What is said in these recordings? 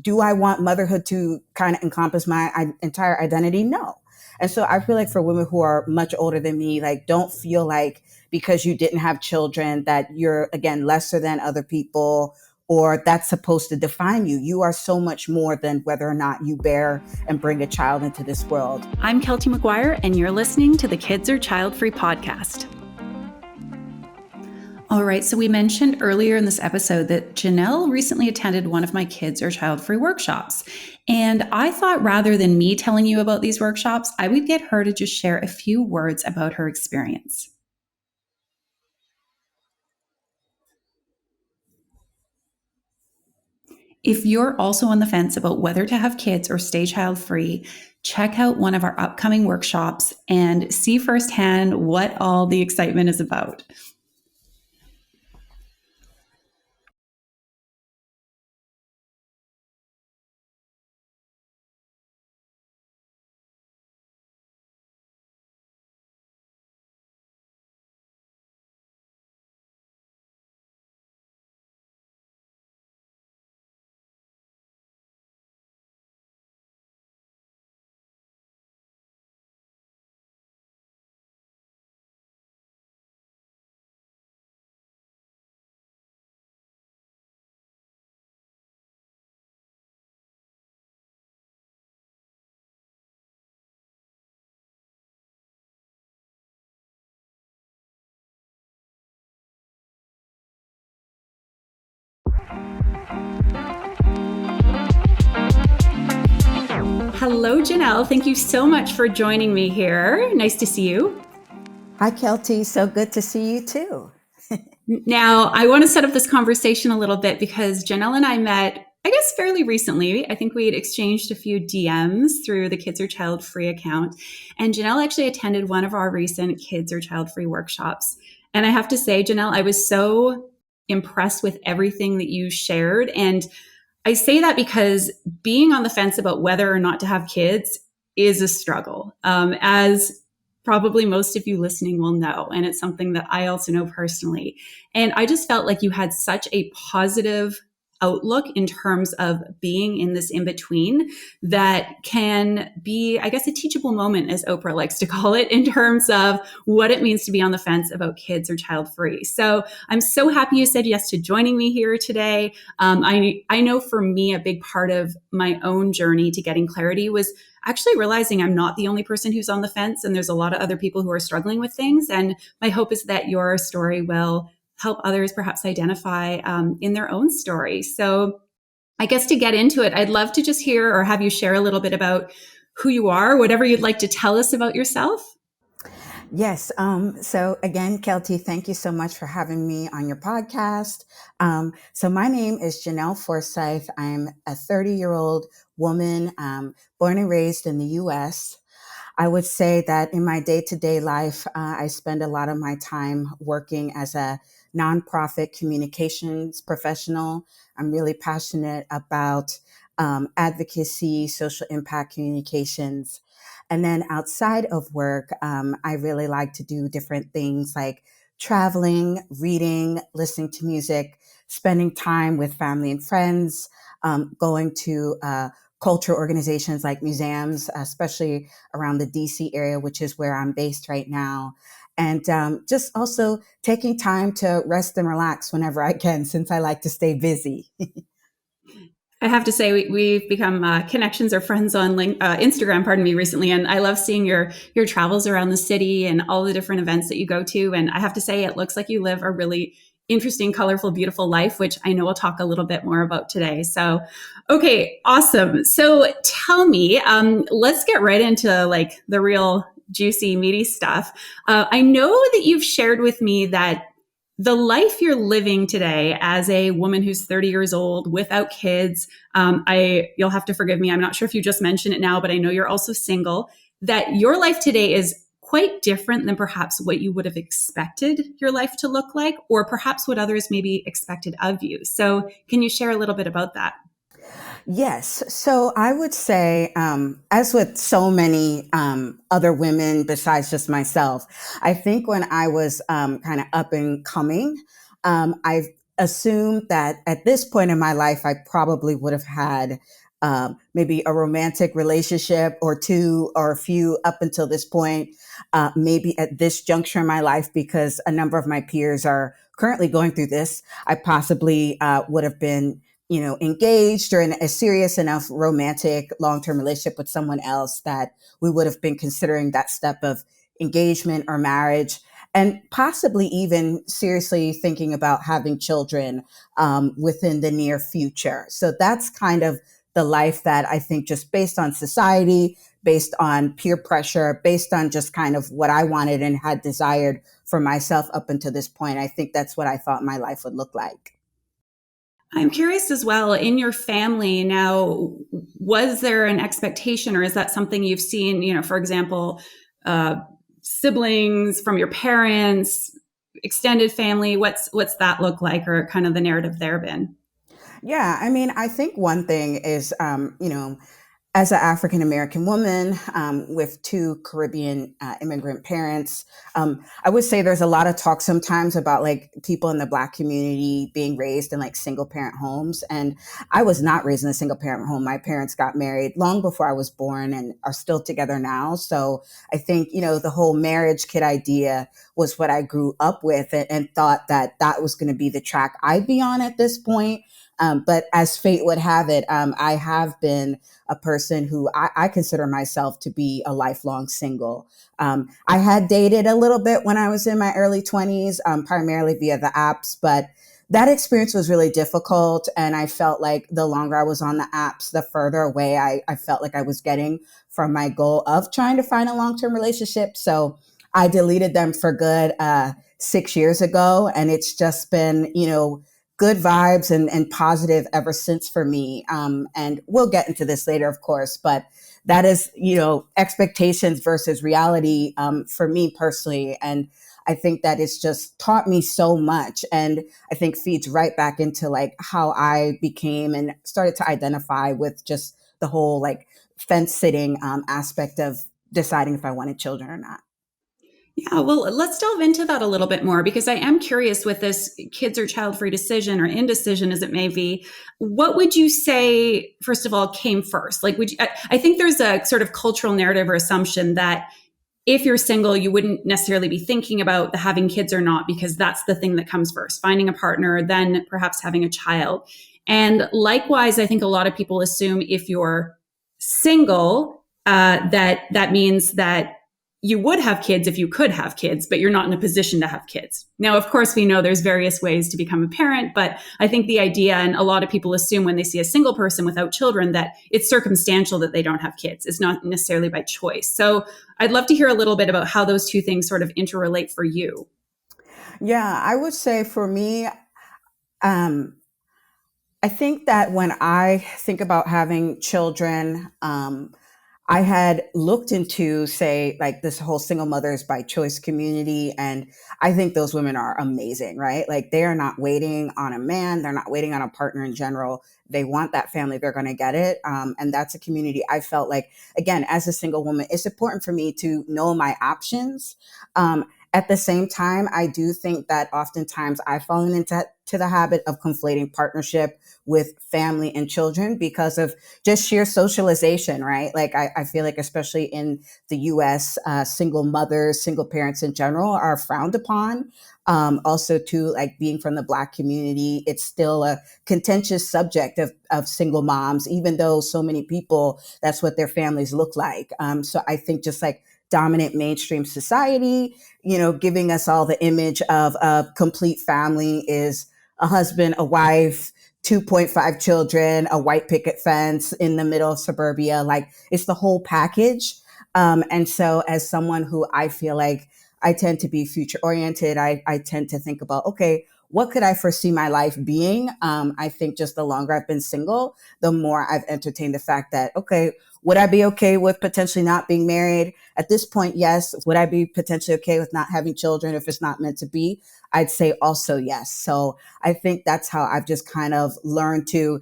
do I want motherhood to kind of encompass my entire identity? No. And so I feel like for women who are much older than me, like, don't feel like because you didn't have children that you're, again, lesser than other people, or that's supposed to define you. You are so much more than whether or not you bear and bring a child into this world. I'm Kelty McGuire, and you're listening to the Kids Are Childfree podcast. All right, so we mentioned earlier in this episode that Janel recently attended one of my Kids Are Childfree workshops. And I thought rather than me telling you about these workshops, I would get her to just share a few words about her experience. If you're also on the fence about whether to have kids or stay child-free, check out one of our upcoming workshops and see firsthand what all the excitement is about. Hello, Janel. Thank you so much for joining me here. Nice to see you. Hi, Kelty. So good to see you too. Now, I want to set up this conversation a little bit because Janel and I met, I guess, fairly recently. I think we had exchanged a few DMs through the Kids Are Child-Free account. And Janel actually attended one of our recent Kids Are Child-Free workshops. And I have to say, Janel, I was so impressed with everything that you shared. And I say that because being on the fence about whether or not to have kids is a struggle, as probably most of you listening will know. And it's something that I also know personally. And I just felt like you had such a positive outlook in terms of being in this in-between that can be, I guess, a teachable moment, as Oprah likes to call it, in terms of what it means to be on the fence about kids or child-free. So I'm so happy you said yes to joining me here today. I know for me, a big part of my own journey to getting clarity was actually realizing I'm not the only person who's on the fence, and there's a lot of other people who are struggling with things. And my hope is that your story will help others perhaps identify in their own story. So I guess to get into it, I'd love to just hear or have you share a little bit about who you are, whatever you'd like to tell us about yourself. Yes. So again, Kelty, thank you so much for having me on your podcast. So my name is Janel Forsythe. I'm a 30-year-old woman, born and raised in the U.S. I would say that in my day-to-day life, I spend a lot of my time working as a nonprofit communications professional. I'm really passionate about advocacy, social impact communications. And then outside of work, I really like to do different things like traveling, reading, listening to music, spending time with family and friends, going to culture organizations like museums, especially around the DC area, which is where I'm based right now. And just also taking time to rest and relax whenever I can, since I like to stay busy. I have to say we've become connections or friends on Instagram, recently. And I love seeing your travels around the city and all the different events that you go to. And I have to say, it looks like you live a really interesting, colorful, beautiful life, which I know we'll talk a little bit more about today. So, okay, awesome. So tell me, let's get right into like the real juicy, meaty stuff. I know that you've shared with me that the life you're living today as a woman who's 30 years old without kids, you'll have to forgive me. I'm not sure if you just mentioned it now, but I know you're also single, that your life today is quite different than perhaps what you would have expected your life to look like, or perhaps what others maybe expected of you. So can you share a little bit about that? Yes. So I would say, as with so many other women besides just myself, I think when I was kind of up and coming, I assumed that at this point in my life, I probably would have had maybe a romantic relationship or two or a few up until this point, maybe at this juncture in my life, because a number of my peers are currently going through this. I possibly would have been, engaged or in a serious enough romantic long-term relationship with someone else that we would have been considering that step of engagement or marriage, and possibly even seriously thinking about having children within the near future. So that's kind of the life that I think, just based on society, based on peer pressure, based on just kind of what I wanted and had desired for myself up until this point, I think that's what I thought my life would look like. I'm curious as well, in your family now, was there an expectation, or is that something you've seen, for example, uh, siblings from your parents, extended family? What's that look like, or kind of the narrative there been? Yeah, I mean, I think one thing is, as an African American woman with two Caribbean immigrant parents, I would say there's a lot of talk sometimes about like people in the Black community being raised in like single parent homes. And I was not raised in a single parent home. My parents got married long before I was born and are still together now. So I think, the whole marriage kit idea was what I grew up with, and thought that that was going to be the track I'd be on at this point. But as fate would have it, I have been a person who I consider myself to be a lifelong single. I had dated a little bit when I was in my early 20s, primarily via the apps, but that experience was really difficult. And I felt like the longer I was on the apps, the further away I felt like I was getting from my goal of trying to find a long-term relationship. So I deleted them for good 6 years ago. And it's just been, good vibes and positive ever since for me. And we'll get into this later, of course, but that is, expectations versus reality for me personally. And I think that it's just taught me so much, and I think feeds right back into like how I became and started to identify with just the whole like fence sitting aspect of deciding if I wanted children or not. Yeah, well, let's delve into that a little bit more, because I am curious with this kids or child free decision, or indecision as it may be. What would you say, first of all, came first? Like, I think there's a sort of cultural narrative or assumption that if you're single, you wouldn't necessarily be thinking about the having kids or not, because that's the thing that comes first, finding a partner, then perhaps having a child. And likewise, I think a lot of people assume if you're single, that means that you would have kids if you could have kids, but you're not in a position to have kids. Now, of course, we know there's various ways to become a parent, but I think the idea, and a lot of people assume when they see a single person without children, that it's circumstantial that they don't have kids. It's not necessarily by choice. So I'd love to hear a little bit about how those two things sort of interrelate for you. Yeah, I would say for me, um, I think that when I think about having children, I had looked into, say, like this whole single mothers by choice community. And I think those women are amazing, right? Like they are not waiting on a man. They're not waiting on a partner in general. They want that family. They're going to get it. And that's a community I felt like, again, as a single woman, it's important for me to know my options. At the same time, I do think that oftentimes I've fallen into the habit of conflating partnership with family and children because of just sheer socialization, right? Like I feel like, especially in the US, single mothers, single parents in general are frowned upon. Also, too, like being from the Black community, it's still a contentious subject of single moms, even though so many people, that's what their families look like. So I think just like dominant mainstream society, giving us all the image of a complete family is a husband, a wife, 2.5 children, a white picket fence in the middle of suburbia. Like it's the whole package. And so as someone who I feel like I tend to be future oriented, I tend to think about, okay, what could I foresee my life being? I think just the longer I've been single, the more I've entertained the fact that, okay, would I be okay with potentially not being married? At this point, yes. Would I be potentially okay with not having children if it's not meant to be? I'd say also yes. So I think that's how I've just kind of learned to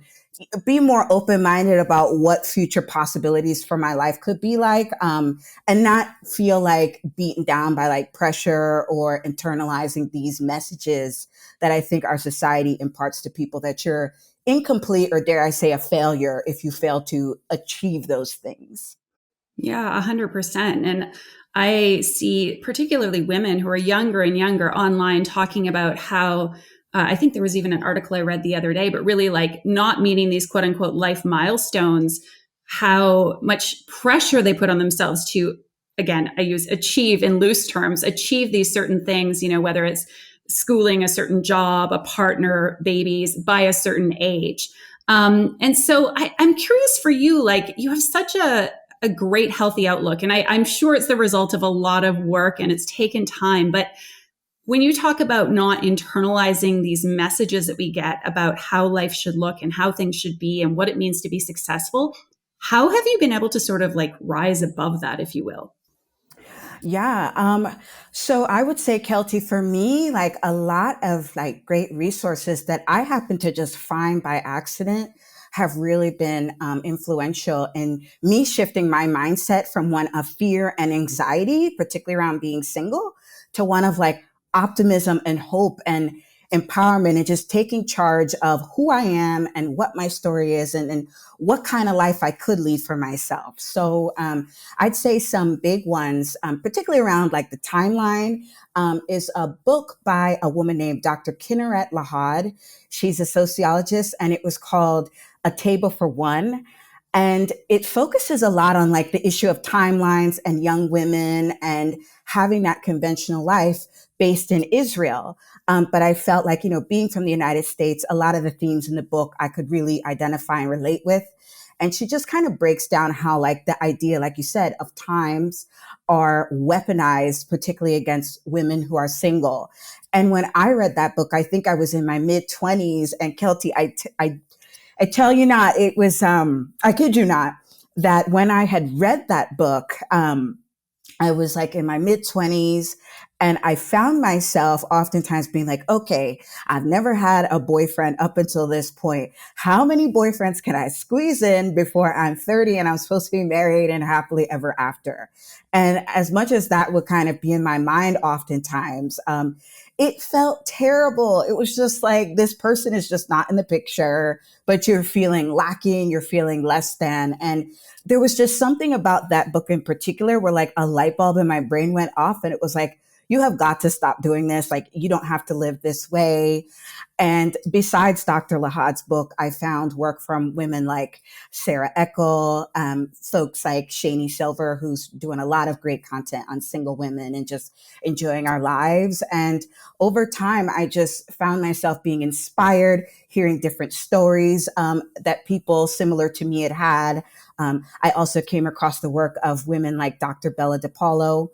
be more open-minded about what future possibilities for my life could be like, and not feel like beaten down by like pressure or internalizing these messages that I think our society imparts to people, that you're incomplete, or dare I say a failure, if you fail to achieve those things. Yeah, 100%. And I see particularly women who are younger and younger online talking about how I think there was even an article I read the other day, but really like not meeting these quote unquote life milestones, how much pressure they put on themselves to, again, I use achieve in loose terms, achieve these certain things, whether it's schooling, a certain job, a partner, babies by a certain age. And so I'm curious for you, like you have such a great healthy outlook. And I'm sure it's the result of a lot of work and it's taken time. But when you talk about not internalizing these messages that we get about how life should look and how things should be and what it means to be successful, how have you been able to sort of like rise above that, if you will? Yeah. So I would say, Kelty, for me, like a lot of like great resources that I happen to just find by accident have really been influential in me shifting my mindset from one of fear and anxiety, particularly around being single, to one of like optimism and hope and empowerment, and just taking charge of who I am and what my story is, and what kind of life I could lead for myself. So, I'd say some big ones, particularly around like the timeline, is a book by a woman named Dr. Kinneret Lahad. She's a sociologist, and it was called A Table for One. And it focuses a lot on like the issue of timelines and young women and having that conventional life based in Israel. But I felt like, being from the United States, a lot of the themes in the book I could really identify and relate with. And she just kind of breaks down how like the idea, like you said, of times are weaponized, particularly against women who are single. And when I read that book, I think I was in my mid 20s, and Kelty, I tell you not, it was, I kid you not, that when I had read that book, I was like in my mid 20s, and I found myself oftentimes being like, okay, I've never had a boyfriend up until this point. How many boyfriends can I squeeze in before I'm 30 and I'm supposed to be married and happily ever after? And as much as that would kind of be in my mind oftentimes, it felt terrible. It was just like, this person is just not in the picture, but you're feeling lacking, you're feeling less than. And there was just something about that book in particular where like a light bulb in my brain went off, and it was like, you have got to stop doing this. Like, you don't have to live this way. And besides Dr. Lahad's book, I found work from women like Sara Eckel, folks like Shani Silver, who's doing a lot of great content on single women and just enjoying our lives. And over time, I just found myself being inspired, hearing different stories that people similar to me had had. I also came across the work of women like Dr. DePaulo,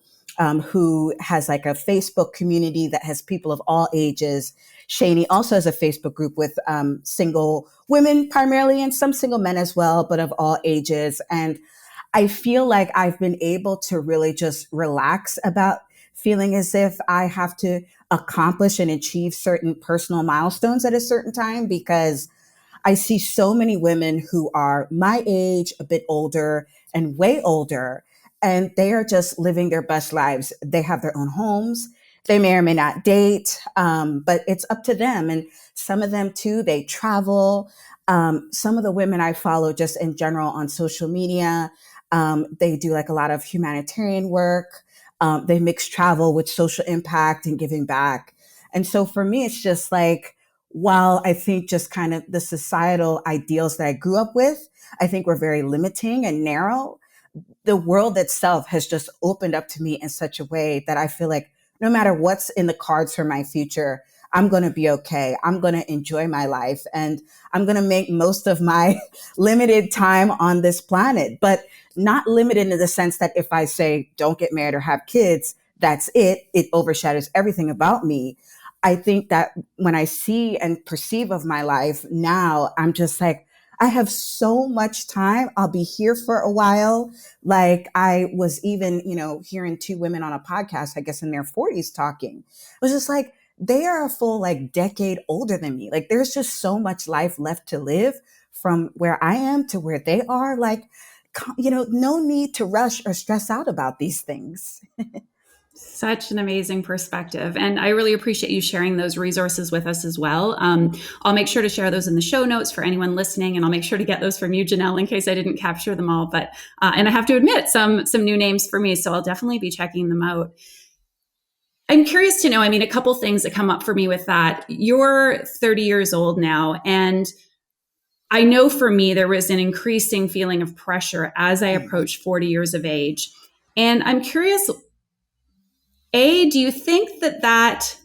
who has like a Facebook community that has people of all ages. Shani also has a Facebook group with single women primarily, and some single men as well, but of all ages. And I feel like I've been able to really just relax about feeling as if I have to accomplish and achieve certain personal milestones at a certain time, because I see so many women who are my age, a bit older, and way older, and they are just living their best lives. They have their own homes. They may or may not date, but it's up to them. And some of them too, they travel. Some of the women I follow just in general on social media, they do like a lot of humanitarian work. They mix travel with social impact and giving back. And so for me, it's just like, while I think just kind of the societal ideals that I grew up with, I think were very limiting and narrow, the world itself has just opened up to me in such a way that I feel like no matter what's in the cards for my future, I'm going to be okay. I'm going to enjoy my life, and I'm going to make most of my limited time on this planet, but not limited in the sense that if I say don't get married or have kids, that's it. It overshadows everything about me. I think that when I see and perceive of my life now, I'm just like, I have so much time. I'll be here for a while. Like, I was even, hearing two women on a podcast, I guess in their 40s talking. It was just like, they are a full like decade older than me. Like, there's just so much life left to live from where I am to where they are, like, no need to rush or stress out about these things. Such an amazing perspective. And I really appreciate you sharing those resources with us as well. I'll make sure to share those in the show notes for anyone listening, and I'll make sure to get those from you, Janelle, in case I didn't capture them all. But and I have to admit, some new names for me, so I'll definitely be checking them out. I'm curious to know, I mean, a couple things that come up for me with that. You're 30 years old now, and I know for me, there was an increasing feeling of pressure as I approached 40 years of age. And I'm curious, do you think that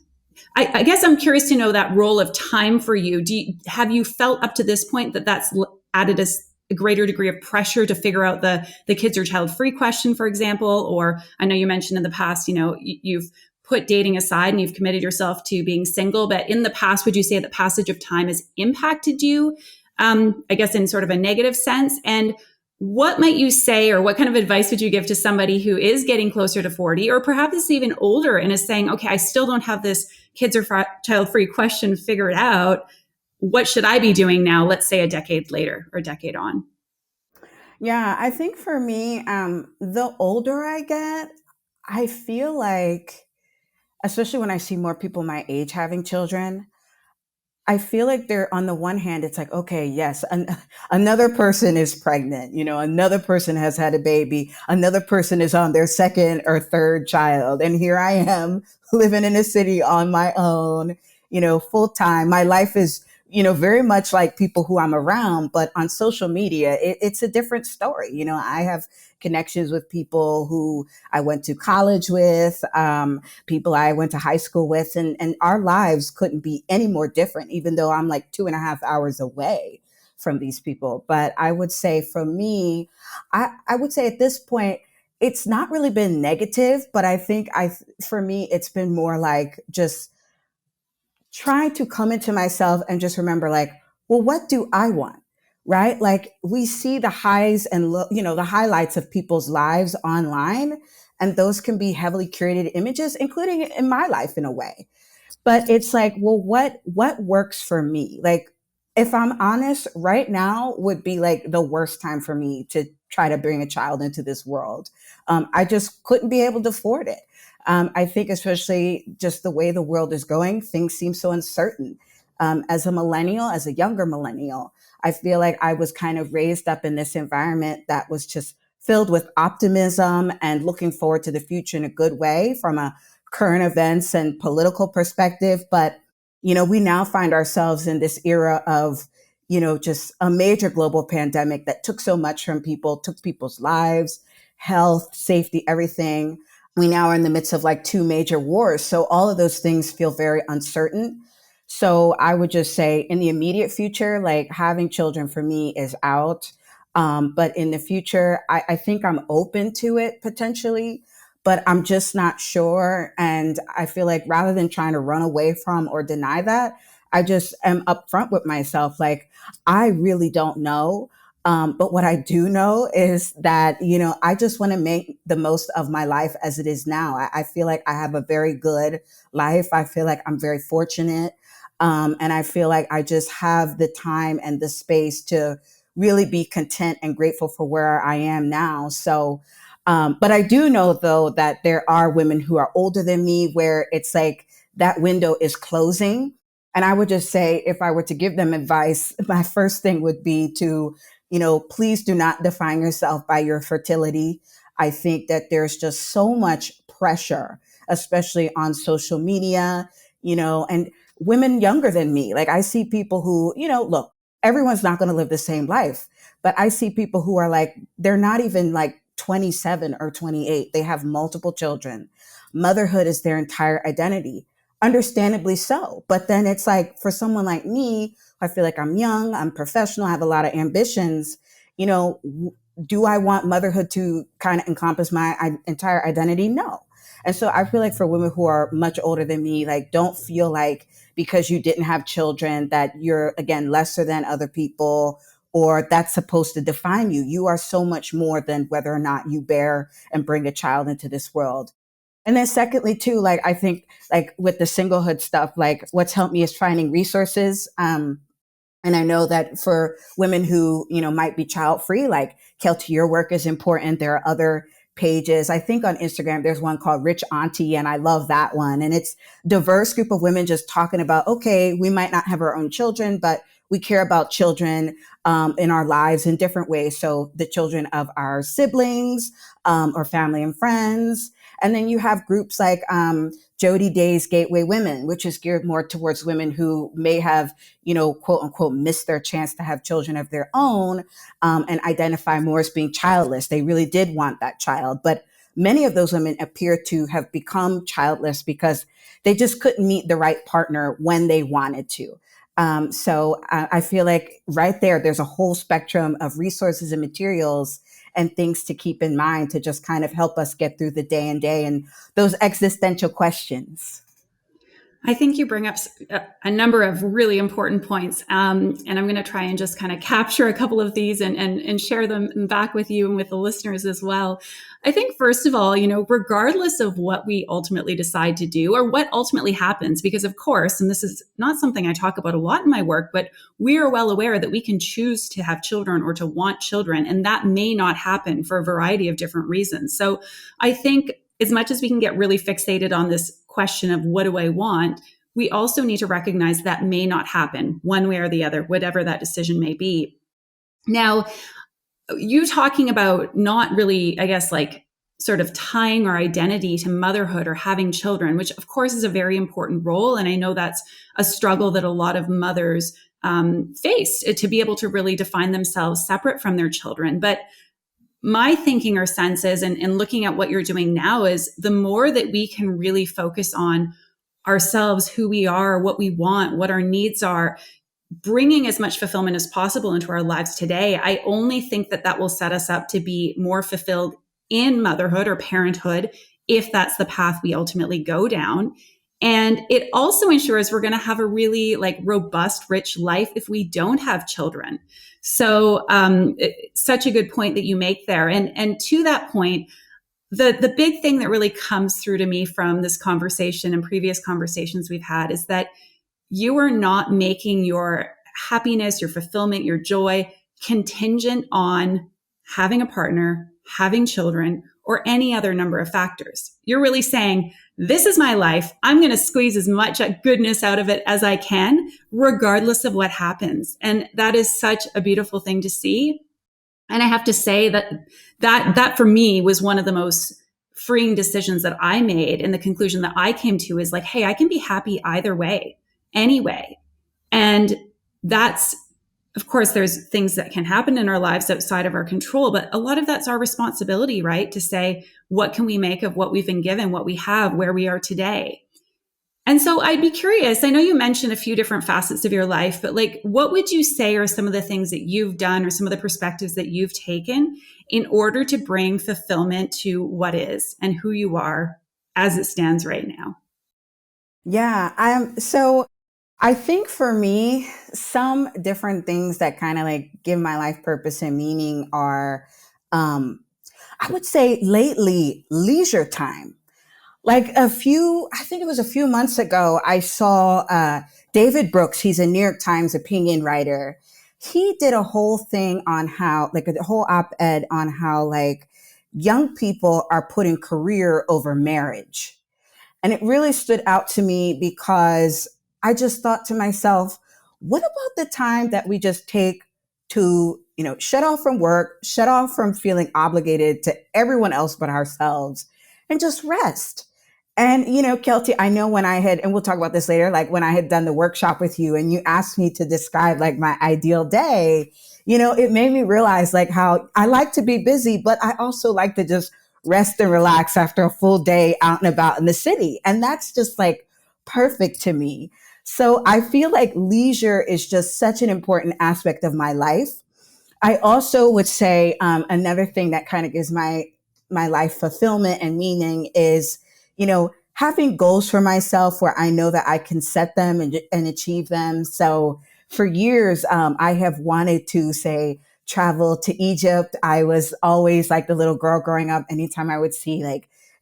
I guess I'm curious to know that role of time for you. Have you felt up to this point that that's added a greater degree of pressure to figure out the kids are child free question, for example? Or I know you mentioned in the past, you've put dating aside and you've committed yourself to being single. But in the past, would you say that passage of time has impacted you, I guess, in sort of a negative sense? And what might you say, or what kind of advice would you give to somebody who is getting closer to 40, or perhaps is even older and is saying, okay, I still don't have this kids are child free question figured out. What should I be doing now? Let's say a decade later or a decade on. Yeah, I think for me, the older I get, I feel like, especially when I see more people my age having children, I feel like they're, on the one hand, it's like, okay, yes, another person is pregnant, another person has had a baby, another person is on their second or third child. And here I am living in a city on my own, full time. My life is, very much like people who I'm around, but on social media, it's a different story. I have connections with people who I went to college with, people I went to high school with, and our lives couldn't be any more different, even though I'm like 2.5 hours away from these people. But I would say for me, I would say at this point, it's not really been negative, but I think for me, it's been more like just trying to come into myself and just remember, like, well, what do I want? Right? Like, we see the highs and the highlights of people's lives online, and those can be heavily curated images, including in my life in a way. But it's like, well, what works for me? Like, if I'm honest, right now would be like the worst time for me to try to bring a child into this world. I just couldn't be able to afford it. I think, especially just the way the world is going, things seem so uncertain. As a millennial, as a younger millennial, I feel like I was kind of raised up in this environment that was just filled with optimism and looking forward to the future in a good way from a current events and political perspective. But, we now find ourselves in this era of, just a major global pandemic that took so much from people, took people's lives, health, safety, everything. We now are in the midst of like two major wars. So all of those things feel very uncertain. So I would just say, in the immediate future, like, having children for me is out. But in the future, I think I'm open to it potentially, but I'm just not sure. And I feel like, rather than trying to run away from or deny that, I just am upfront with myself. Like, I really don't know. But what I do know is that, I just want to make the most of my life as it is now. I feel like I have a very good life. I feel like I'm very fortunate. And I feel like I just have the time and the space to really be content and grateful for where I am now. So, but I do know, though, that there are women who are older than me where it's like that window is closing. And I would just say, if I were to give them advice, my first thing would be to, please do not define yourself by your fertility. I think that there's just so much pressure, especially on social media, and women younger than me. Like, I see people who, look, everyone's not going to live the same life, but I see people who are like, they're not even like 27 or 28. They have multiple children. Motherhood is their entire identity. Understandably so. But then it's like, for someone like me, I feel like I'm young, I'm professional, I have a lot of ambitions. Do I want motherhood to kind of encompass my entire identity? No. And so I feel like, for women who are much older than me, like, don't feel like because you didn't have children that you're, again, lesser than other people, or that's supposed to define you. You are so much more than whether or not you bear and bring a child into this world. And then secondly, too, like, I think, like, with the singlehood stuff, like, what's helped me is finding resources. And I know that for women who, might be child free, like Kelty, your work is important. There are other pages. I think on Instagram, there's one called Rich Auntie, and I love that one. And it's diverse group of women just talking about, okay, we might not have our own children, but we care about children in our lives in different ways. So the children of our siblings or family and friends. And then you have groups like Jody Day's Gateway Women, which is geared more towards women who may have, quote unquote, missed their chance to have children of their own and identify more as being childless. They really did want that child. But many of those women appear to have become childless because they just couldn't meet the right partner when they wanted to. So I feel like right there's a whole spectrum of resources and materials and things to keep in mind to just kind of help us get through the day and those existential questions. I think you bring up a number of really important points. And I'm going to try and just kind of capture a couple of these and share them back with you and with the listeners as well. I think, first of all, regardless of what we ultimately decide to do or what ultimately happens, because of course, and this is not something I talk about a lot in my work, but we are well aware that we can choose to have children or to want children, and that may not happen for a variety of different reasons. So I think as much as we can get really fixated on this question of what do I want, we also need to recognize that may not happen one way or the other, whatever that decision may be. Now, you talking about not really, I guess, like sort of tying our identity to motherhood or having children, which of course is a very important role. And I know that's a struggle that a lot of mothers face, to be able to really define themselves separate from their children. But my thinking or sense is, and looking at what you're doing now, is the more that we can really focus on ourselves, who we are, what we want, what our needs are, bringing as much fulfillment as possible into our lives today, I only think that that will set us up to be more fulfilled in motherhood or parenthood, if that's the path we ultimately go down. And it also ensures we're going to have a really robust, rich life if we don't have children. So such a good point that you make there. And to that point, the big thing that really comes through to me from this conversation and previous conversations we've had is that you are not making your happiness, your fulfillment, your joy contingent on having a partner, having children, or any other number of factors. You're really saying, this is my life. I'm going to squeeze as much goodness out of it as I can, regardless of what happens. And that is such a beautiful thing to see. And I have to say that for me was one of the most freeing decisions that I made. And the conclusion that I came to is hey, I can be happy either way, anyway. And that's, of course, there's things that can happen in our lives outside of our control, but a lot of that's our responsibility, right? To say, what can we make of what we've been given, what we have, where we are today? And so I'd be curious, I know you mentioned a few different facets of your life, but what would you say are some of the things that you've done or some of the perspectives that you've taken in order to bring fulfillment to what is and who you are as it stands right now? Yeah, so I think for me, some different things that kind of give my life purpose and meaning are, I would say lately, leisure time. I think it was a few months ago, I saw David Brooks. He's a New York Times opinion writer. He did a whole thing on how, a whole op-ed on how young people are putting career over marriage. And it really stood out to me because I just thought to myself, what about the time that we just take to, shut off from work, shut off from feeling obligated to everyone else but ourselves, and just rest? And, Kelty, I know when I had, and we'll talk about this later, when I had done the workshop with you and you asked me to describe my ideal day, it made me realize how I like to be busy, but I also like to just rest and relax after a full day out and about in the city. And that's just perfect to me. So I feel like leisure is just such an important aspect of my life. I also would say another thing that kind of gives my life fulfillment and meaning is, having goals for myself where I know that I can set them and achieve them. So for years, I have wanted to say, travel to Egypt. I was always the little girl growing up. Anytime I would see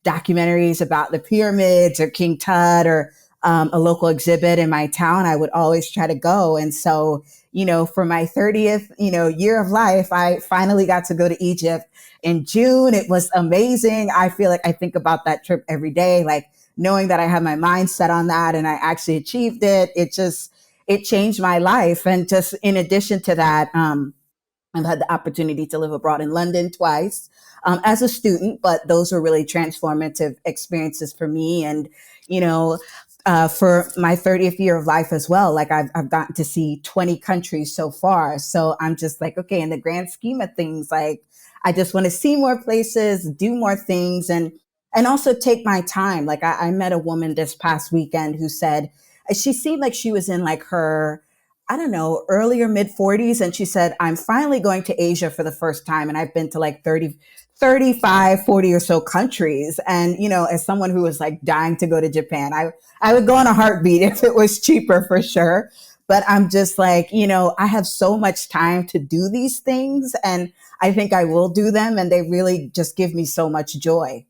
documentaries about the pyramids or King Tut or a local exhibit in my town, I would always try to go. And so, for my 30th, year of life, I finally got to go to Egypt in June. It was amazing. I feel like I think about that trip every day, like knowing that I had my mind set on that and I actually achieved it. It changed my life. And just in addition to that, I've had the opportunity to live abroad in London twice as a student, but those were really transformative experiences for me. And, you know, for my 30th year of life as well, like I've gotten to see 20 countries so far. So I'm just like, okay, in the grand scheme of things, like I just want to see more places, do more things, and also take my time. Like I met a woman this past weekend who said she seemed like she was in like her, I don't know, earlier mid 40s. And she said, I'm finally going to Asia for the first time. And I've been to like 30, 35, 40 or so countries. And, as someone who was like dying to go to Japan, I would go in a heartbeat if it was cheaper for sure. But I'm just like, I have so much time to do these things and I think I will do them. And they really just give me so much joy.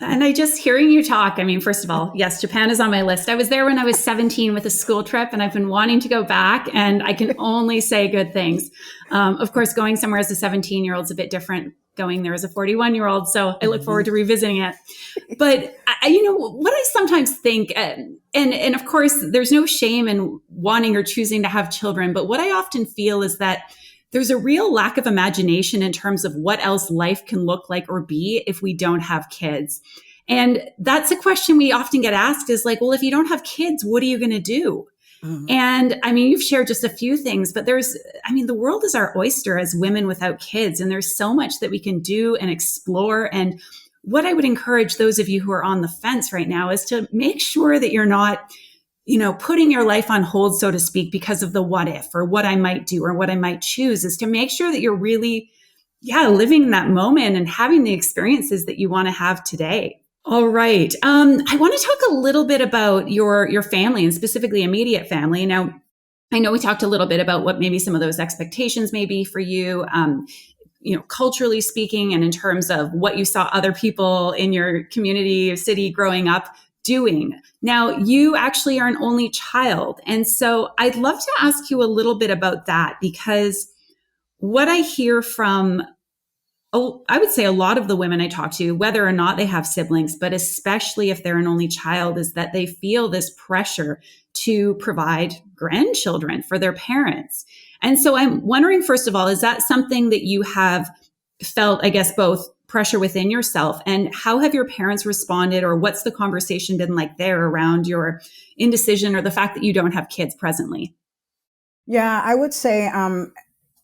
And I just hearing you talk, I mean, first of all, yes, Japan is on my list. I was there when I was 17 with a school trip and I've been wanting to go back and I can only say good things. Of course, going somewhere as a 17-year-old is a bit different going there as a 41-year-old. So I look forward to revisiting it. But what I sometimes think, and of course, there's no shame in wanting or choosing to have children. But what I often feel is that there's a real lack of imagination in terms of what else life can look like or be if we don't have kids. And that's a question we often get asked is like, well, if you don't have kids, what are you going to do? Mm-hmm. And I mean, you've shared just a few things, but the world is our oyster as women without kids. And there's so much that we can do and explore. And what I would encourage those of you who are on the fence right now is to make sure that you're not putting your life on hold, so to speak, because of the what if or what I might do or what I might choose, is to make sure that you're really, living that moment and having the experiences that you want to have today. All right. I want to talk a little bit about your family and specifically immediate family. Now, I know we talked a little bit about what maybe some of those expectations may be for you, culturally speaking, and in terms of what you saw other people in your community, city growing up doing. Now, you actually are an only child. And so I'd love to ask you a little bit about that, because what I hear from, I would say a lot of the women I talk to, whether or not they have siblings, but especially if they're an only child, is that they feel this pressure to provide grandchildren for their parents. And so I'm wondering, first of all, is that something that you have felt, I guess, both pressure within yourself, and how have your parents responded, or what's the conversation been like there around your indecision or the fact that you don't have kids presently? Yeah, I would say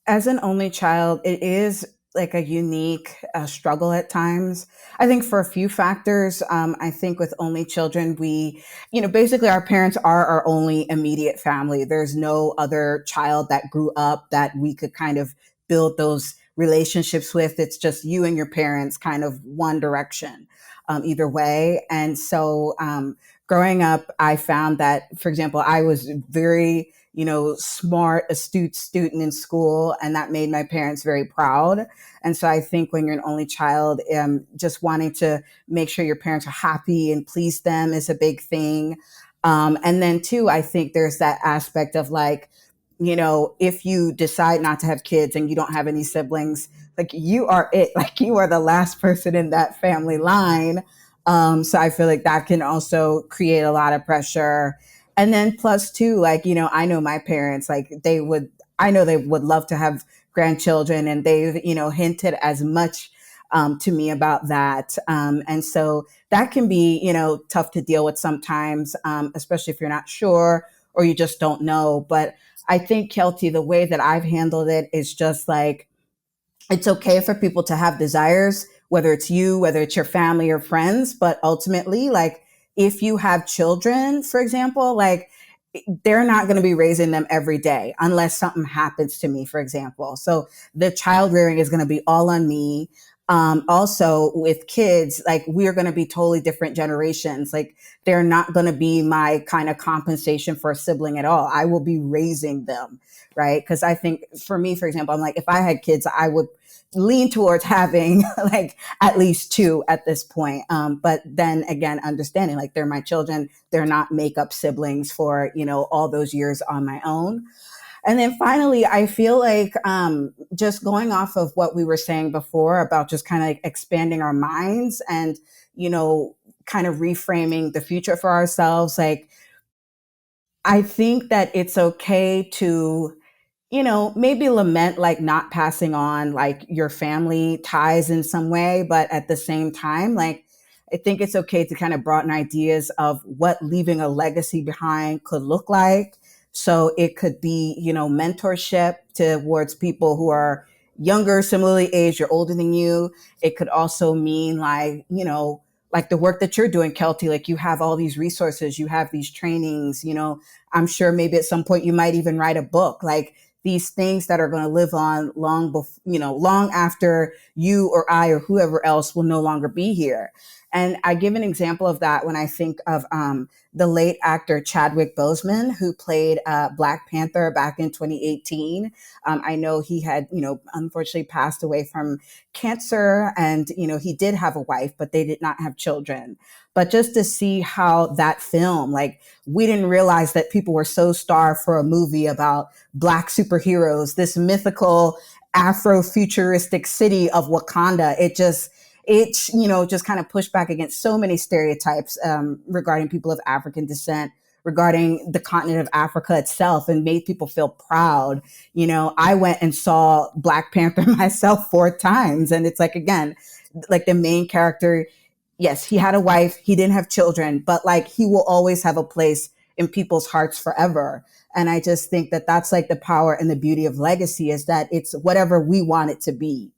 as an only child, it is like a unique struggle at times. I think for a few factors. I think with only children, basically our parents are our only immediate family. There's no other child that grew up that we could kind of build those relationships with. It's just you and your parents, kind of one direction, either way. And so growing up, I found that, for example, I was very smart, astute student in school, and that made my parents very proud. And so I think when you're an only child, just wanting to make sure your parents are happy and please them is a big thing. And then too, I think there's that aspect of like, if you decide not to have kids and you don't have any siblings, like you are it, like you are the last person in that family line. So I feel like that can also create a lot of pressure. And then plus two, like, I know my parents, like I know they would love to have grandchildren, and they've, hinted as much to me about that. And so that can be, tough to deal with sometimes, especially if you're not sure or you just don't know. But I think, Kelty, the way that I've handled it is just like, it's okay for people to have desires, whether it's you, whether it's your family or friends. But ultimately, like, if you have children, for example, like they're not going to be raising them every day unless something happens to me, for example. So the child rearing is going to be all on me. Also with kids, like we're going to be totally different generations. Like they're not going to be my kind of compensation for a sibling at all. I will be raising them. Right. Because I think for me, for example, I'm like, if I had kids, I would lean towards having like at least two at this point. But then again, understanding like they're my children, they're not makeup siblings for, all those years on my own. And then finally, I feel like just going off of what we were saying before about just kind of like expanding our minds and, you know, kind of reframing the future for ourselves. Like, I think that it's okay to, you know, maybe lament like not passing on like your family ties in some way, but at the same time, like, I think it's okay to kind of broaden ideas of what leaving a legacy behind could look like. So it could be, you know, mentorship towards people who are younger, similarly aged or older than you. It could also mean like, you know, like the work that you're doing, Kelty, like you have all these resources, you have these trainings, you know, I'm sure maybe at some point you might even write a book. Like these things that are going to live on long before, you know, long after you or I or whoever else will no longer be here. And I give an example of that when I think of the late actor Chadwick Boseman, who played Black Panther back in 2018. I know he had, you know, unfortunately passed away from cancer, and you know he did have a wife, but they did not have children. But just to see how that film, like, we didn't realize that people were so starved for a movie about Black superheroes, this mythical Afro-futuristic city of Wakanda. It you know, just kind of pushed back against so many stereotypes regarding people of African descent, regarding the continent of Africa itself, and made people feel proud. You know, I went and saw Black Panther myself 4 times, and it's like, again, like the main character, yes, he had a wife, he didn't have children, but like he will always have a place in people's hearts forever. And I just think that that's like the power and the beauty of legacy, is that it's whatever we want it to be.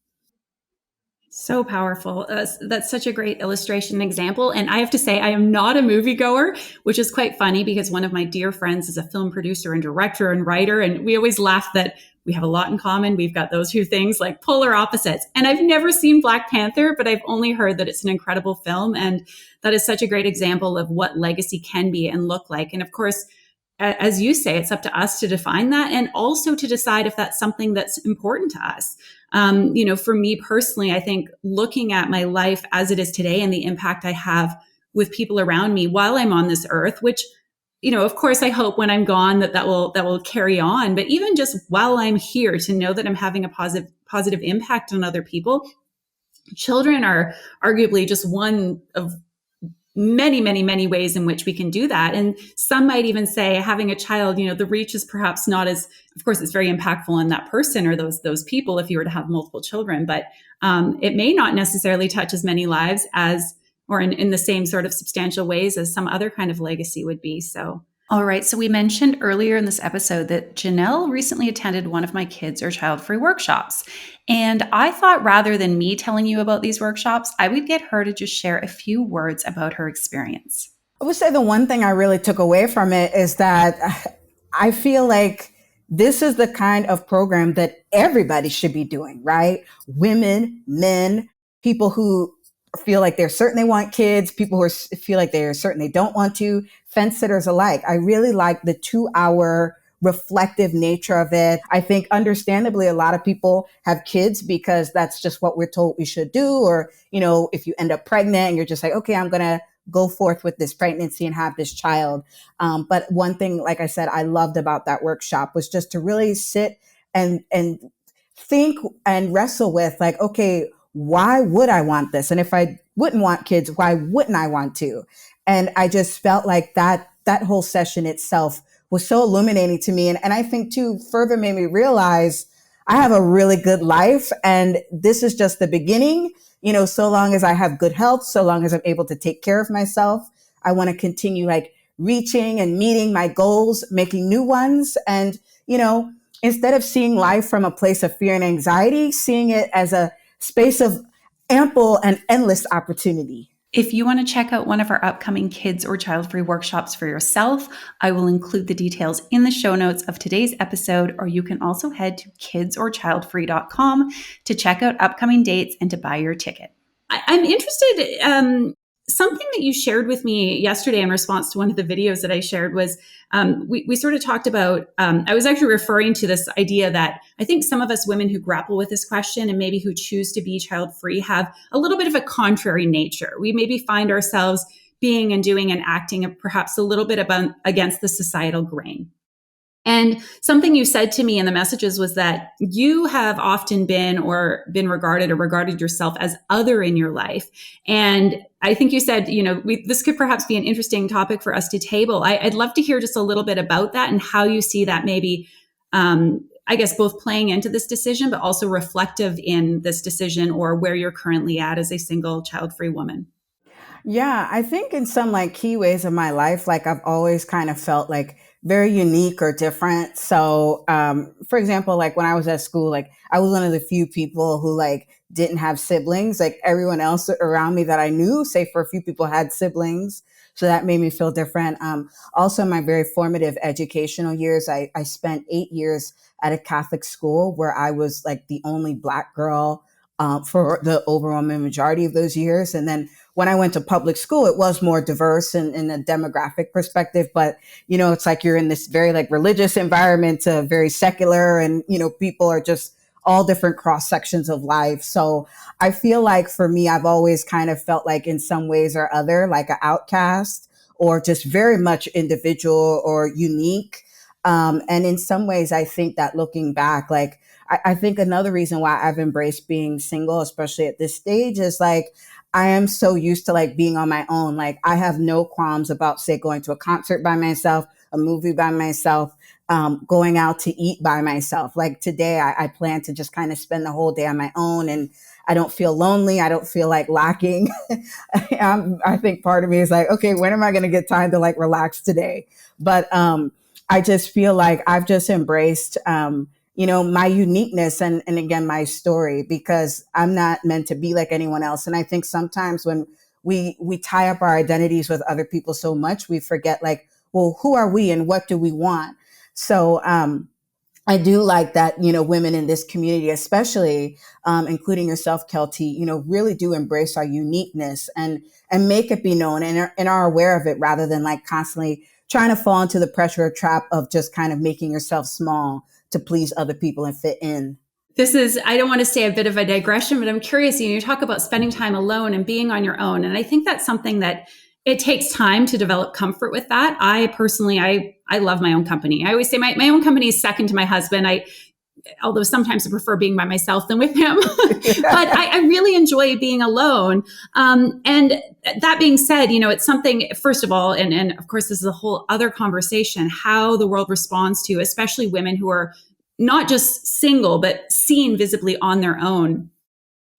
So powerful. That's such a great illustration and example. And I have to say, I am not a moviegoer, which is quite funny because one of my dear friends is a film producer and director and writer. And we always laugh that we have a lot in common. We've got those two things like polar opposites. And I've never seen Black Panther, but I've only heard that it's an incredible film. And that is such a great example of what legacy can be and look like. And of course, as you say, it's up to us to define that and also to decide if that's something that's important to us. You know, for me personally, I think looking at my life as it is today and the impact I have with people around me while I'm on this earth, which, you know, of course, I hope when I'm gone that will carry on. But even just while I'm here, to know that I'm having a positive impact on other people. Children are arguably just one of many, many, many ways in which we can do that. And some might even say having a child, you know, the reach is perhaps not as, of course, it's very impactful on that person or those people if you were to have multiple children, but it may not necessarily touch as many lives as, or in the same sort of substantial ways as some other kind of legacy would be. So, all right. So we mentioned earlier in this episode that Janel recently attended one of my kids or child-free workshops. And I thought rather than me telling you about these workshops, I would get her to just share a few words about her experience. I would say the one thing I really took away from it is that I feel like this is the kind of program that everybody should be doing, right? Women, men, people who feel like they're certain they want kids, people who feel like they're certain they don't want to, fence sitters alike. I really like the 2 hour reflective nature of it. I think understandably, a lot of people have kids because that's just what we're told we should do. Or, you know, if you end up pregnant and you're just like, okay, I'm going to go forth with this pregnancy and have this child. But one thing, like I said, I loved about that workshop was just to really sit and think and wrestle with like, okay, why would I want this? And if I wouldn't want kids, why wouldn't I want to? And I just felt like that whole session itself was so illuminating to me. And I think too, further made me realize I have a really good life and this is just the beginning. You know, so long as I have good health, so long as I'm able to take care of myself, I want to continue like reaching and meeting my goals, making new ones. And, you know, instead of seeing life from a place of fear and anxiety, seeing it as a space of ample and endless opportunity. If you want to check out one of our upcoming kids or child-free workshops for yourself, I will include the details in the show notes of today's episode, or you can also head to kidsorchildfree.com to check out upcoming dates and to buy your ticket. I'm interested, something that you shared with me yesterday in response to one of the videos that I shared was we sort of talked about, I was actually referring to this idea that I think some of us women who grapple with this question and maybe who choose to be child-free have a little bit of a contrary nature. We maybe find ourselves being and doing and acting perhaps a little bit against the societal grain. And something you said to me in the messages was that you have often been regarded yourself as other in your life. And I think you said, this could perhaps be an interesting topic for us to table. I'd love to hear just a little bit about that and how you see that maybe, I guess, both playing into this decision, but also reflective in this decision or where you're currently at as a single child-free woman. Yeah, I think in some like key ways of my life, like I've always kind of felt like very unique or different. So, for example, like when I was at school, like I was one of the few people who like didn't have siblings. Like everyone else around me that I knew, say for a few people, had siblings. So that made me feel different. Also, in my very formative educational years, I spent 8 years at a Catholic school where I was like the only Black girl for the overwhelming majority of those years. And then when I went to public school, it was more diverse in a demographic perspective. But, it's like you're in this very like religious environment to very secular and, people are just all different cross sections of life. So I feel like for me, I've always kind of felt like in some ways or other, like an outcast or just very much individual or unique. And in some ways, I think that looking back, like, I think another reason why I've embraced being single, especially at this stage, is like I am so used to like being on my own. Like I have no qualms about, say, going to a concert by myself, a movie by myself, going out to eat by myself. Like today, I plan to just kind of spend the whole day on my own, and I don't feel lonely. I don't feel like lacking. I think part of me is like, okay, when am I going to get time to like relax today? But I just feel like I've just embraced my uniqueness and again, my story, because I'm not meant to be like anyone else. And I think sometimes when we tie up our identities with other people so much, we forget like, well, who are we and what do we want? So, I do like that, women in this community, especially, including yourself, Kelty, really do embrace our uniqueness and make it be known and are aware of it rather than like constantly trying to fall into the pressure or trap of just kind of making yourself small to please other people and fit in. This is, I don't want to say a bit of a digression, but I'm curious, you talk about spending time alone and being on your own. And I think that's something that it takes time to develop comfort with that. I personally, I love my own company. I always say my own company is second to my husband. Although sometimes I prefer being by myself than with him, but I really enjoy being alone. And that being said, it's something, first of all, and of course, this is a whole other conversation, how the world responds to, especially women who are not just single, but seen visibly on their own.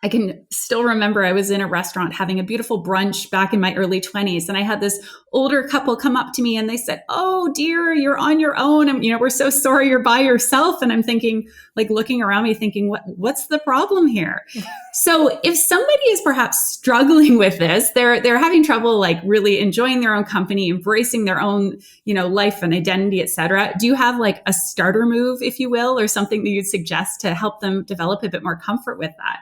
I can still remember I was in a restaurant having a beautiful brunch back in my early 20s. And I had this older couple come up to me and they said, "Oh dear, you're on your own. And, we're so sorry you're by yourself." And I'm thinking, like looking around me thinking, what's the problem here? So if somebody is perhaps struggling with this, they're having trouble, like really enjoying their own company, embracing their own, life and identity, et cetera. Do you have like a starter move, if you will, or something that you'd suggest to help them develop a bit more comfort with that?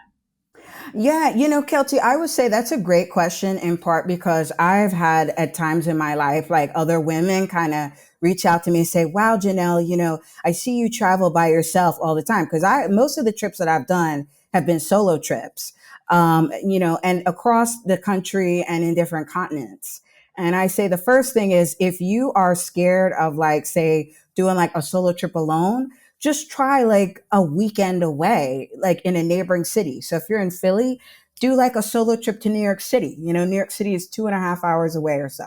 Yeah, Kelty, I would say that's a great question in part because I've had at times in my life, like other women kind of reach out to me and say, "Wow, Janel, I see you travel by yourself all the time." Because most of the trips that I've done have been solo trips, and across the country and in different continents. And I say the first thing is if you are scared of like, say, doing like a solo trip alone, just try like a weekend away, like in a neighboring city. So if you're in Philly, do like a solo trip to New York City. New York City is 2.5 hours away or so.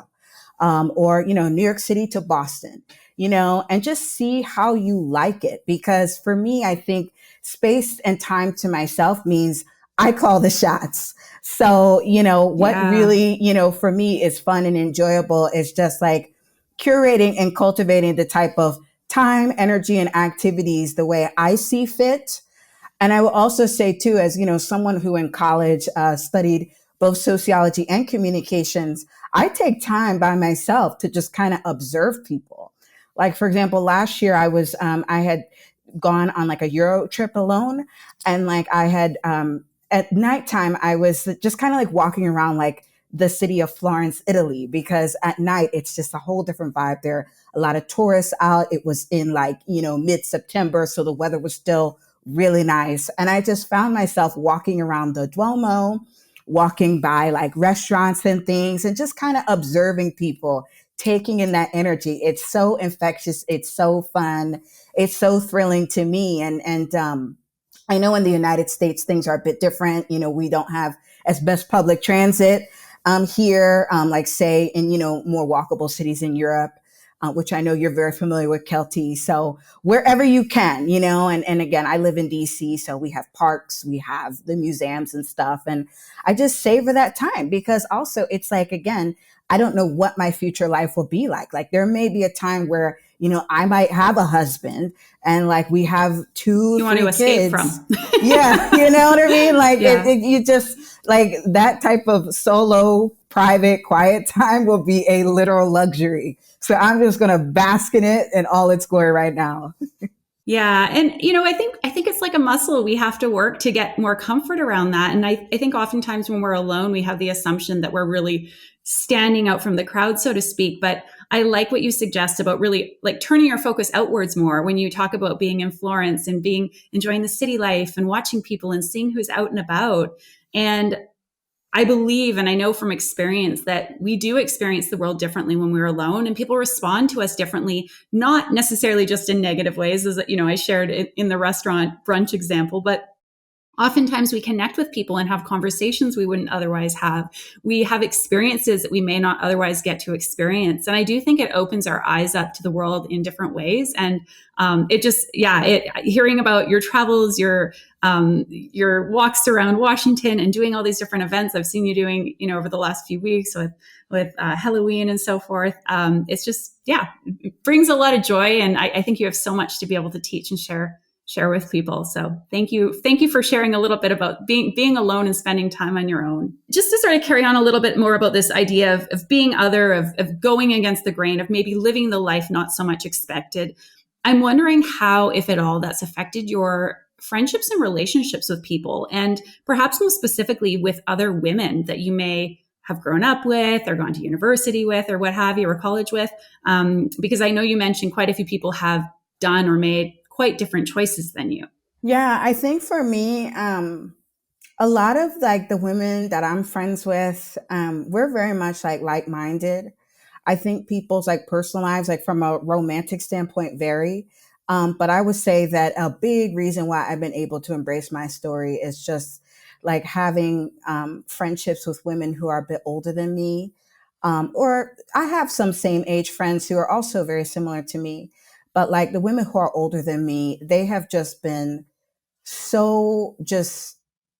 Or, New York City to Boston, and just see how you like it. Because for me, I think space and time to myself means I call the shots. So, what really, for me is fun and enjoyable is just like curating and cultivating the type of time, energy, and activities the way I see fit. And I will also say too, as someone who in college studied both sociology and communications, I take time by myself to just kind of observe people. Like for example, last year I had gone on like a Euro trip alone, and like I had at nighttime I was just kind of like walking around like the city of Florence, Italy, because at night it's just a whole different vibe. There are a lot of tourists out. It was in like, mid-September, so the weather was still really nice. And I just found myself walking around the Duomo, walking by like restaurants and things, and just kind of observing people, taking in that energy. It's so infectious. It's so fun. It's so thrilling to me. And I know in the United States, things are a bit different. You know, we don't have as best public transit here, like say in, you know, more walkable cities in Europe, which I know you're very familiar with, Kelty. So wherever you can, you know, and again, I live in DC, so we have parks, we have the museums and stuff. And I just savor that time because also it's like, again, I don't know what my future life will be like. Like there may be a time where, you know, I might have a husband and like we have two, You want three to escape kids. from. Yeah. You know what I mean? Like Yeah. you just like that type of solo, private, quiet time will be a literal luxury. So I'm just going to bask in it in all its glory right now. Yeah. And, you know, I think it's like a muscle. We have to work to get more comfort around that. And I think oftentimes when we're alone, we have the assumption that we're really standing out from the crowd, so to speak. But I like what you suggest about really like turning your focus outwards more when you talk about being in Florence and enjoying the city life and watching people and seeing who's out and about. And I believe, and I know from experience that we do experience the world differently when we're alone, and people respond to us differently, not necessarily just in negative ways, as you know, I shared in the restaurant brunch example, but oftentimes we connect with people and have conversations we wouldn't otherwise have. We have experiences that we may not otherwise get to experience. And I do think it opens our eyes up to the world in different ways. And it just, yeah, hearing about your travels, your walks around Washington and doing all these different events I've seen you doing, you know, over the last few weeks with Halloween and so forth. It's just, yeah, it brings a lot of joy. And I think you have so much to be able to teach and share with people. So thank you for sharing a little bit about being alone and spending time on your own. Just to sort of carry on a little bit more about this idea of being other, of going against the grain, of maybe living the life not so much expected. I'm wondering how, if at all, that's affected your friendships and relationships with people, and perhaps most specifically with other women that you may have grown up with or gone to university with or what have you, or college with. Because I know you mentioned quite a few people have done or made quite different choices than you. Yeah, I think for me, a lot of like the women that I'm friends with, we're very much like-minded. I think people's like personal lives, like from a romantic standpoint, vary. But I would say that a big reason why I've been able to embrace my story is just like having friendships with women who are a bit older than me. Or I have some same age friends who are also very similar to me. But like the women who are older than me, they have just been so just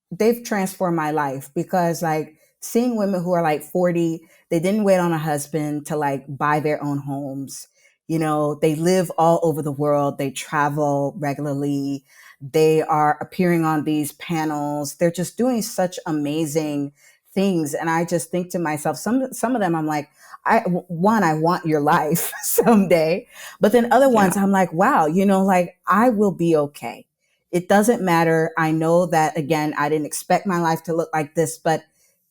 they've transformed my life because like seeing women who are like 40, they didn't wait on a husband to like buy their own homes. You know, they live all over the world. They travel regularly. They are appearing on these panels. They're just doing such amazing things. And I just think to myself, some of them I'm like, I want your life someday. But then other ones Yeah. I'm like, wow, you know, like I will be okay. It doesn't matter. I know that again, I didn't expect my life to look like this, but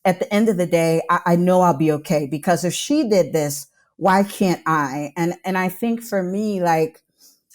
at the end of the day, I know I'll be okay because if she did this, why can't I? And I think for me, like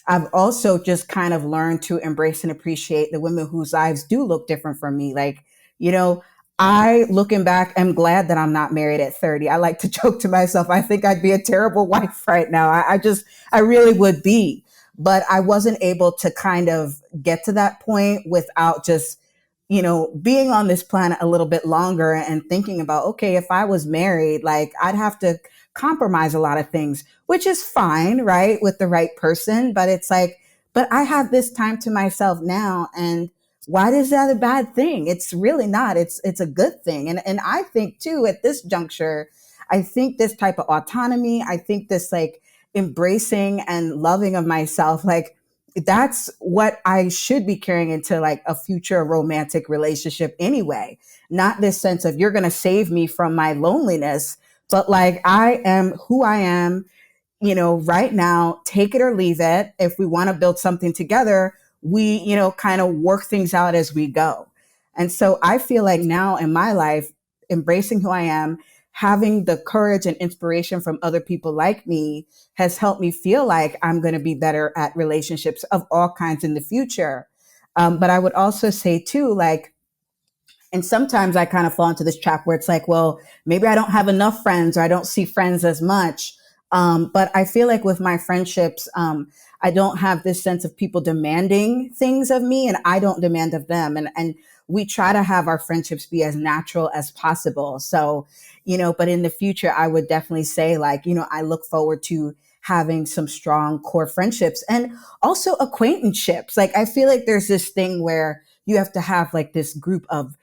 I've also just kind of learned to embrace and appreciate the women whose lives do look different from me. Like, you know, I looking back, am glad that I'm not married at 30. I like to joke to myself, I think I'd be a terrible wife right now. I really would be. But I wasn't able to kind of get to that point without just, you know, being on this planet a little bit longer and thinking about, okay, if I was married, like I'd have to compromise a lot of things, which is fine, right? With the right person. But it's like, but I have this time to myself now. And why is that a bad thing? It's really not. It's a good thing. And I think too, at this juncture, I think this type of autonomy, I think this like embracing and loving of myself, like that's what I should be carrying into like a future romantic relationship anyway. Not this sense of you're going to save me from my loneliness, but like I am who I am, you know, right now, take it or leave it. If we want to build something together, we, you know, kind of work things out as we go. And so I feel like now in my life, embracing who I am, having the courage and inspiration from other people like me has helped me feel like I'm going to be better at relationships of all kinds in the future. But I would also say too, like, and sometimes I kind of fall into this trap where it's like, well, maybe I don't have enough friends or I don't see friends as much. But I feel like with my friendships, I don't have this sense of people demanding things of me and I don't demand of them. And we try to have our friendships be as natural as possible. So, but in the future, I would definitely say like, I look forward to having some strong core friendships and also acquaintanceships. Like, I feel like there's this thing where you have to have like this group of,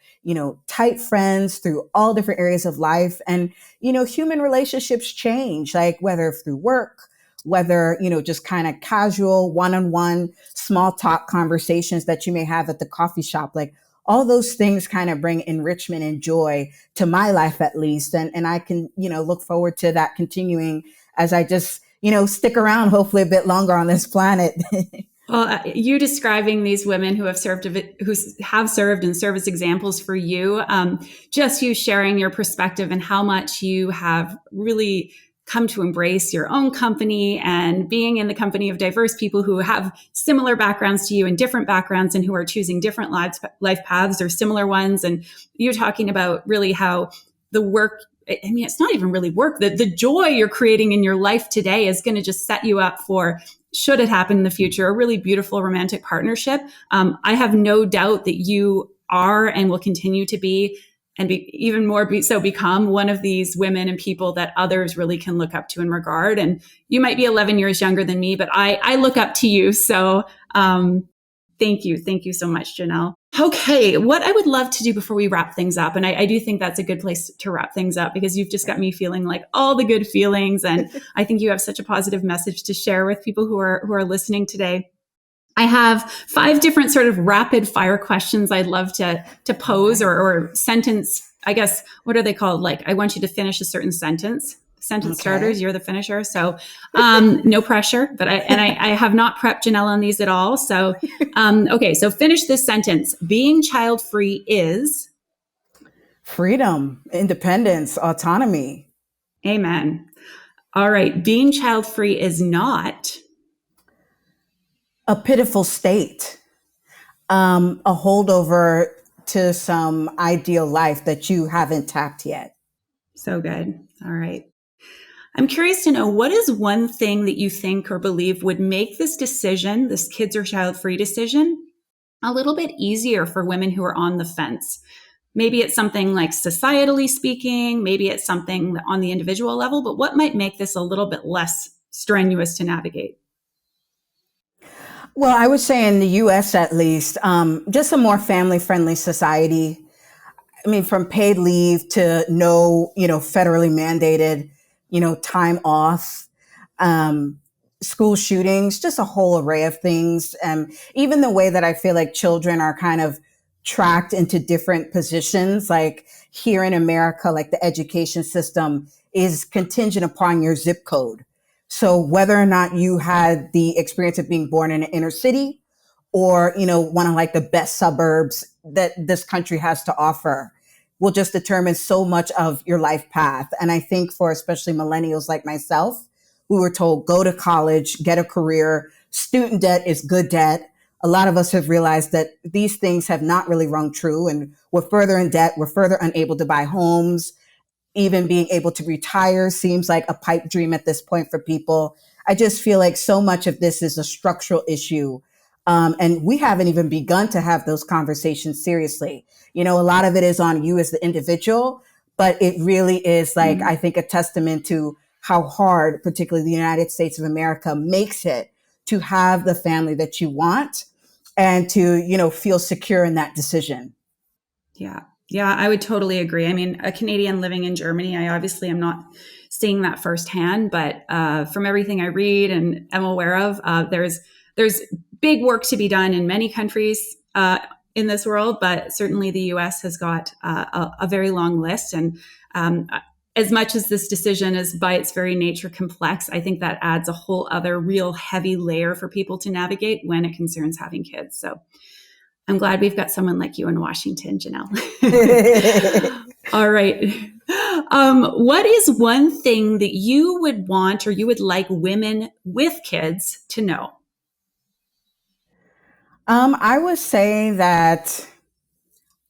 tight friends through all different areas of life. And, human relationships change, like whether through work, whether, just kind of casual one-on-one small talk conversations that you may have at the coffee shop. Like all those things kind of bring enrichment and joy to my life, at least. And I can, look forward to that continuing as I just, stick around hopefully a bit longer on this planet. Well, you describing these women who have served and serve as examples for you, just you sharing your perspective and how much you have really come to embrace your own company and being in the company of diverse people who have similar backgrounds to you and different backgrounds and who are choosing different life paths or similar ones. And you're talking about really how the work, it's not even really work. The joy you're creating in your life today is going to just set you up for, should it happen in the future, a really beautiful romantic partnership. I have no doubt that you are and will continue to be, and even more so become one of these women and people that others really can look up to and regard. And you might be 11 years younger than me, but I look up to you. So thank you. Thank you so much, Janel. Okay, what I would love to do before we wrap things up, and I do think that's a good place to wrap things up because you've just got me feeling like all the good feelings, and I think you have such a positive message to share with people who are listening today. I have 5 different sort of rapid fire questions I'd love to pose, or sentence, I guess, what are they called? Like, I want you to finish a certain sentence. Sentence starters, you're the finisher. So no pressure, but I have not prepped Janelle on these at all. So, okay. So finish this sentence. Being child free is freedom, independence, autonomy. Amen. All right. Being child free is not a pitiful state, a holdover to some ideal life that you haven't tapped yet. So good. All right. I'm curious to know, what is one thing that you think or believe would make this decision, this kids or child free decision, a little bit easier for women who are on the fence? Maybe it's something like societally speaking, maybe it's something on the individual level, but what might make this a little bit less strenuous to navigate? Well, I would say in the US at least, just a more family friendly society. I mean, from paid leave to no, federally mandated, time off, school shootings, just a whole array of things. Even the way that I feel like children are kind of tracked into different positions, like here in America, like the education system is contingent upon your zip code. So whether or not you had the experience of being born in an inner city or, one of like the best suburbs that this country has to offer will just determine so much of your life path. And I think for especially millennials like myself, we were told, go to college, get a career, student debt is good debt. A lot of us have realized that these things have not really rung true and we're further in debt. We're further unable to buy homes. Even being able to retire seems like a pipe dream at this point for people. I just feel like so much of this is a structural issue. And we haven't even begun to have those conversations seriously. A lot of it is on you as the individual, but it really is like, I think, a testament to how hard, particularly the United States of America, makes it to have the family that you want and to, feel secure in that decision. Yeah. Yeah, I would totally agree. I mean, a Canadian living in Germany, I obviously am not seeing that firsthand, but from everything I read and am aware of, there's big work to be done in many countries in this world, but certainly the U.S. has got a very long list. And as much as this decision is by its very nature complex, I think that adds a whole other real heavy layer for people to navigate when it concerns having kids. So I'm glad we've got someone like you in Washington, Janel. All right. What is one thing that you would want or you would like women with kids to know? I would say that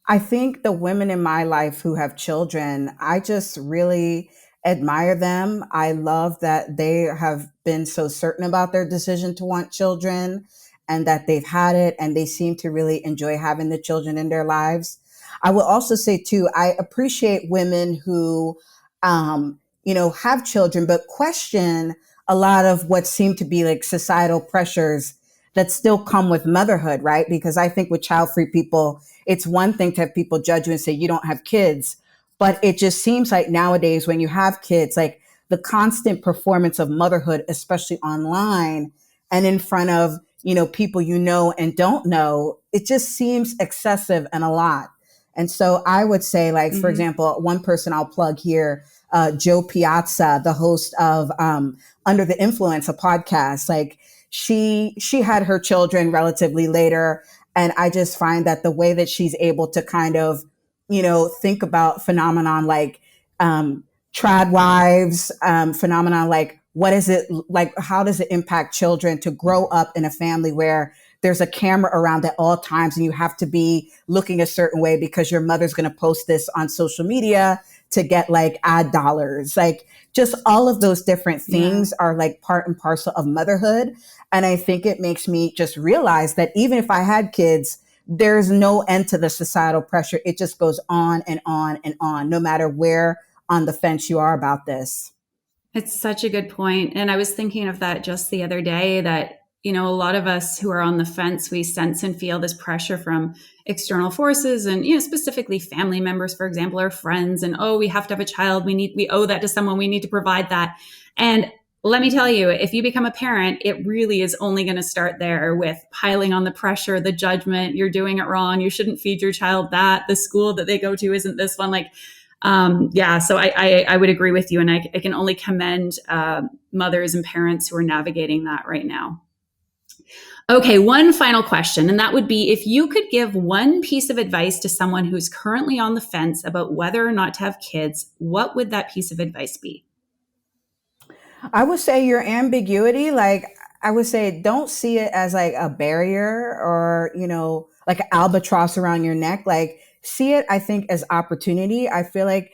I think the women in my life who have children, I just really admire them. I love that they have been so certain about their decision to want children and that they've had it and they seem to really enjoy having the children in their lives. I will also say too, I appreciate women who, have children, but question a lot of what seem to be like societal pressures that still come with motherhood, right? Because I think with child-free people, it's one thing to have people judge you and say you don't have kids, but it just seems like nowadays when you have kids, like the constant performance of motherhood, especially online and in front of, people and don't know, it just seems excessive and a lot. And so I would say, like, for example, one person I'll plug here, Joe Piazza, the host of Under the Influence, a podcast, like she had her children relatively later. And I just find that the way that she's able to kind of, think about phenomenon like trad wives, phenomenon like what is it like, how does it impact children to grow up in a family where there's a camera around at all times and you have to be looking a certain way because your mother's going to post this on social media to get like ad dollars. Like just all of those different things are like part and parcel of motherhood. And I think it makes me just realize that even if I had kids, there's no end to the societal pressure. It just goes on and on and on, no matter where on the fence you are about this. It's such a good point. And I was thinking of that just the other day that, a lot of us who are on the fence, we sense and feel this pressure from external forces and, specifically family members, for example, or friends. And, we have to have a child. We owe that to someone. We need to provide that. And let me tell you, if you become a parent, it really is only going to start there with piling on the pressure, the judgment. You're doing it wrong. You shouldn't feed your child that. The school that they go to isn't this one. Like, so I would agree with you. And I can only commend mothers and parents who are navigating that right now. Okay, one final question, and that would be if you could give one piece of advice to someone who's currently on the fence about whether or not to have kids, what would that piece of advice be? I would say your ambiguity, like I would say, don't see it as like a barrier or, like an albatross around your neck. Like see it, I think, as opportunity. I feel like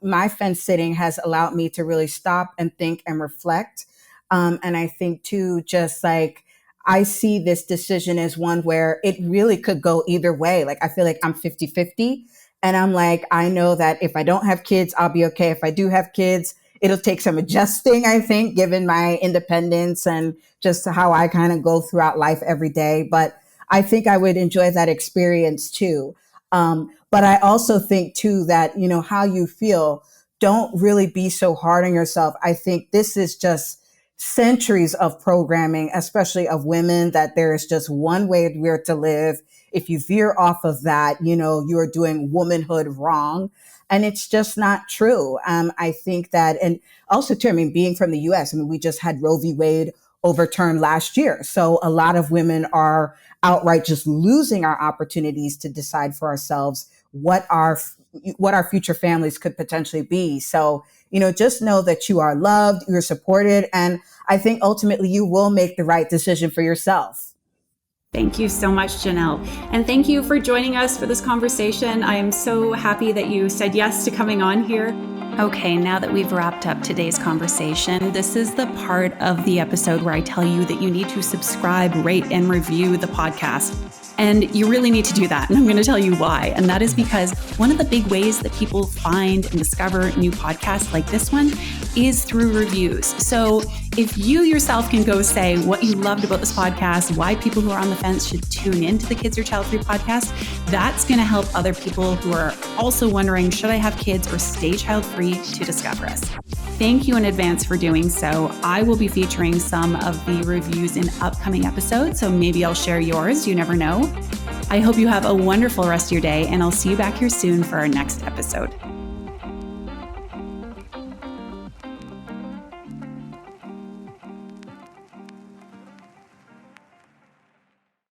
my fence sitting has allowed me to really stop and think and reflect. And I think too, just like, I see this decision as one where it really could go either way. Like, I feel like I'm 50-50. And I'm like, I know that if I don't have kids, I'll be okay. If I do have kids, it'll take some adjusting, I think, given my independence and just how I kind of go throughout life every day. But I think I would enjoy that experience too. But I also think too that, how you feel, don't really be so hard on yourself. I think this is just centuries of programming, especially of women, that there is just one way we're to live. If you veer off of that, you are doing womanhood wrong. And it's just not true. I think that, and also too, being from the US, we just had Roe v. Wade overturned last year. So a lot of women are outright just losing our opportunities to decide for ourselves what our future families could potentially be. So, just know that you are loved, you're supported, and I think ultimately you will make the right decision for yourself. Thank you so much, Janel. And thank you for joining us for this conversation. I am so happy that you said yes to coming on here. Okay, now that we've wrapped up today's conversation, this is the part of the episode where I tell you that you need to subscribe, rate, and review the podcast. And you really need to do that. And I'm going to tell you why. And that is because one of the big ways that people find and discover new podcasts like this one is through reviews. So if you yourself can go say what you loved about this podcast, why people who are on the fence should tune into the Kids Are Child-Free podcast, that's going to help other people who are also wondering, should I have kids or stay child-free, to discover us. Thank you in advance for doing so. I will be featuring some of the reviews in upcoming episodes, so maybe I'll share yours. You never know. I hope you have a wonderful rest of your day, and I'll see you back here soon for our next episode.